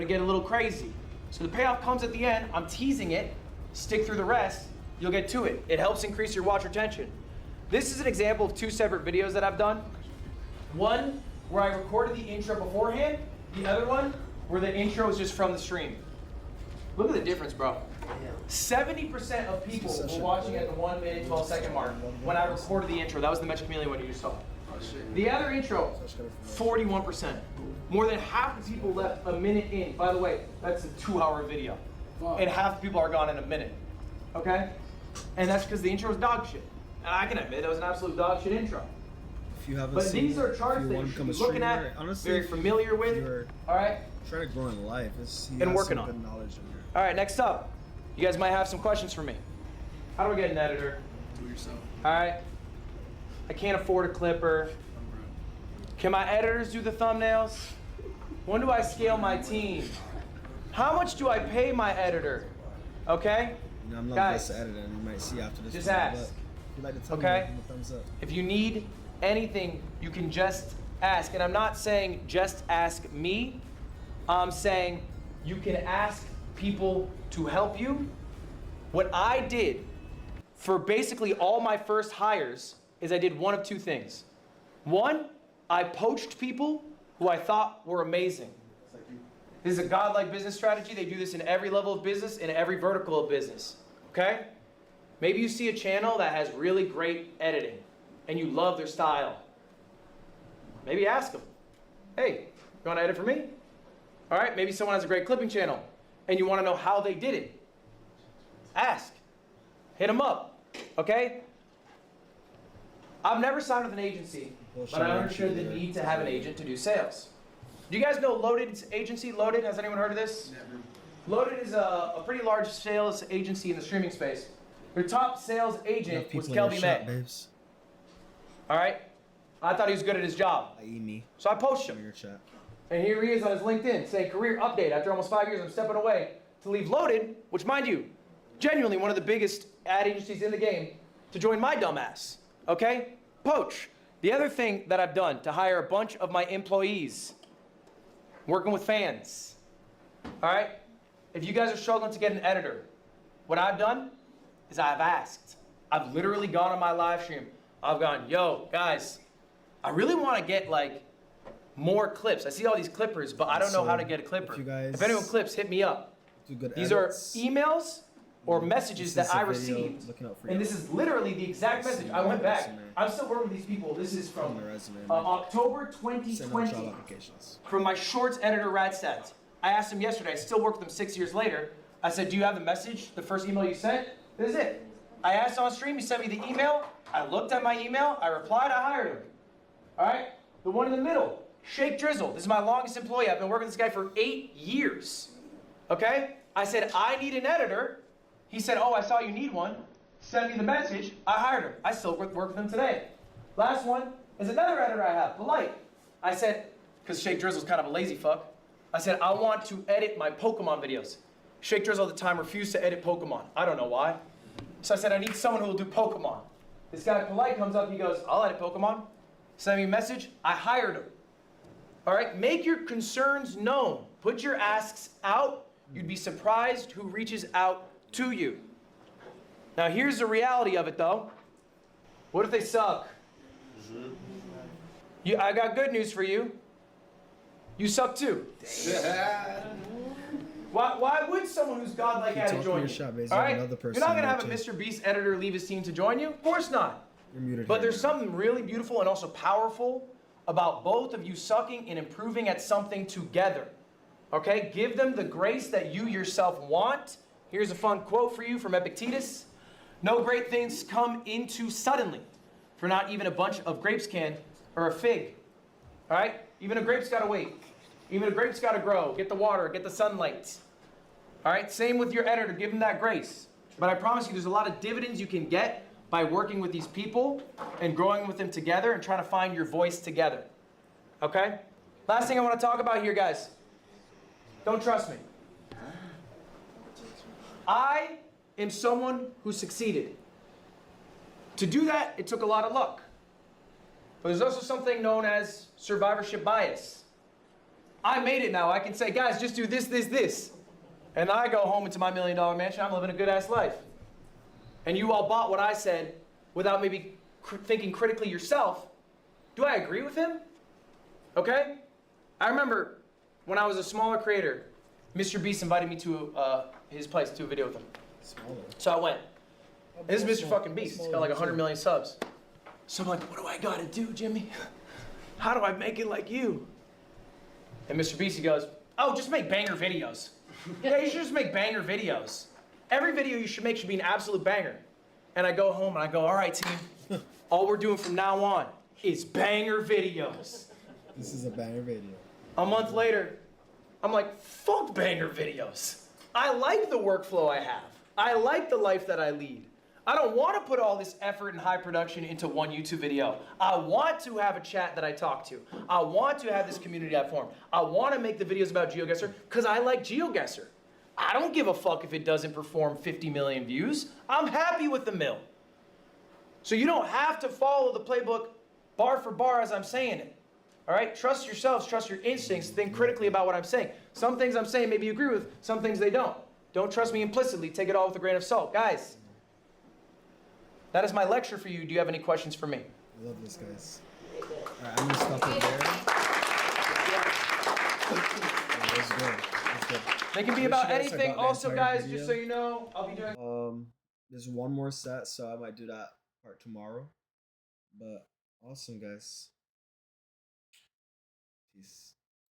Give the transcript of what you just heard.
to get a little crazy. So the payoff comes at the end. I'm teasing it. Stick through the rest. You'll get to it. It helps increase your watch retention. This is an example of 2 separate videos that I've done. One where I recorded the intro beforehand. The other one where the intro is just from the stream. Look at the difference, bro. 70% of people were watching at the 1 minute, 12 second mark when I recorded the intro. That was the Magic Chameleon one you just saw. The other intro, 41%. More than half the people left a minute in. By the way, that's a 2-hour video. And half the people are gone in a minute. Okay? And that's because the intro is dog shit. And I can admit it was an absolute dog shit intro. If you haven't but seen, these are charts that you should be looking at, honestly, very familiar with. All right? Trying to grow in life. And working on it. Knowledge in here. All right, next up. You guys might have some questions for me. How do I get an editor? Do it yourself. All right. I can't afford a clipper. Can my editors do the thumbnails? When do I scale my team? How much do I pay my editor? Okay? You know, I'm not the best at editing. You might see after this. Just ask. If you'd like to tell me, give me a thumbs up. If you need anything, you can just ask. And I'm not saying just ask me. I'm saying you can ask people to help you. What I did for basically all my first hires is I did one of 2 things. One, I poached people who I thought were amazing. This is a godlike business strategy. They do this in every level of business, in every vertical of business. Okay? Maybe you see a channel that has really great editing and you love their style. Maybe ask them, hey, you want to edit for me? All right, maybe someone has a great clipping channel and you want to know how they did it. Ask. Hit them up. Okay? I've never signed with an agency, but I understood the need to have an agent to do sales. Do you guys know Loaded's agency? Loaded, has anyone heard of this? Never. Loaded is a pretty large sales agency in the streaming space. Their top sales agent was Kelby May. All right? I thought he was good at his job. Me. So I posted him. And here he is on his LinkedIn saying, career update. After almost 5 years, I'm stepping away to leave Loaded, which, mind you, genuinely one of the biggest ad agencies in the game, to join my dumb ass. Okay? Poach. The other thing that I've done to hire a bunch of my employees, working with fans. All right? If you guys are struggling to get an editor, what I've done is I've asked. I've literally gone on my live stream. I've gone, yo, guys, I really want to get like more clips. I see all these clippers, but I don't know how to get a clipper. If anyone clips, hit me up. These are emails or messages that I received. And this is literally the exact message. I went back. I'm still working with these people. This is from October 2020 from my shorts editor, Radstats. I asked him yesterday. I still work with him 6 years later. I said, do you have the message, the first email you sent? This is it. I asked on stream. He sent me the email. I looked at my email. I replied. I hired him. All right? The one in the middle, Shake Drizzle. This is my longest employee. I've been working with this guy for 8 years. Okay? I said, I need an editor. He said, oh, I saw you need one. Sent me the message. I hired him. I still work with him today. Last one is another editor I have, Polite. I said, because Shake Drizzle's kind of a lazy fuck, I said, I want to edit my Pokemon videos. Shake Drizzle at the time refused to edit Pokemon. I don't know why. So I said, I need someone who will do Pokemon. This guy, Polite, comes up. He goes, I'll edit Pokemon. Send me a message. I hired him. All right? Make your concerns known. Put your asks out. You'd be surprised who reaches out to you. Now, here's the reality of it, though. What if they suck? I got good news for you. You suck too. Why would someone who's godlike at it join you? All right? You're not going to have a Mr. Beast editor leave his team to join you? Of course not. But there's something really beautiful and also powerful about both of you sucking and improving at something together. Okay? Give them the grace that you yourself want. Here's a fun quote for you from Epictetus. No great things come into suddenly, for not even a bunch of grapes can, or a fig. All right? Even a grape's got to wait. Even a grape's got to grow, get the water, get the sunlight. All right? Same with your editor. Give them that grace. But I promise you, there's a lot of dividends you can get by working with these people and growing with them together and trying to find your voice together. Okay? Last thing I want to talk about here, guys. Don't trust me. I am someone who succeeded. To do that, it took a lot of luck. But there's also something known as survivorship bias. I made it now. I can say, guys, just do this, this, this. And I go home into my $1 million mansion. I'm living a good-ass life. And you all bought what I said without maybe thinking critically yourself. Do I agree with him? Okay? I remember when I was a smaller creator, Mr. Beast invited me to his place to do a video with him. Smaller. So I went. And this is Mr. fucking Beast. He's got like 100 too. million subs. So I'm like, what do I gotta do, Jimmy? How do I make it like you? And Mr. Beast, he goes, oh, just make banger videos. Yeah, you should just make banger videos. Every video you should make should be an absolute banger. And I go home and I go, all right, team, all we're doing from now on is banger videos. This is a banger video. A month later, I'm like, fuck banger videos. I like the workflow I have. I like the life that I lead. I don't want to put all this effort and high production into one YouTube video. I want to have a chat that I talk to. I want to have this community I form. I want to make the videos about GeoGuessr because I like GeoGuessr. I don't give a fuck if it doesn't perform 50 million views. I'm happy with the mill. So you don't have to follow the playbook bar for bar as I'm saying it. All right? Trust yourselves, trust your instincts, think critically about what I'm saying. Some things I'm saying maybe you agree with, some things they don't. Don't trust me implicitly, take it all with a grain of salt. Guys, that is my lecture for you. Do you have any questions for me? I love this, guys. Alright, I'm gonna stop it there. Yeah, let's go. Let's go. They can be Wish about you guys anything. about the Also, entire guys, video. just so you know, I'll be doing... There's one more set, so I might do that part tomorrow. But awesome, guys. Peace.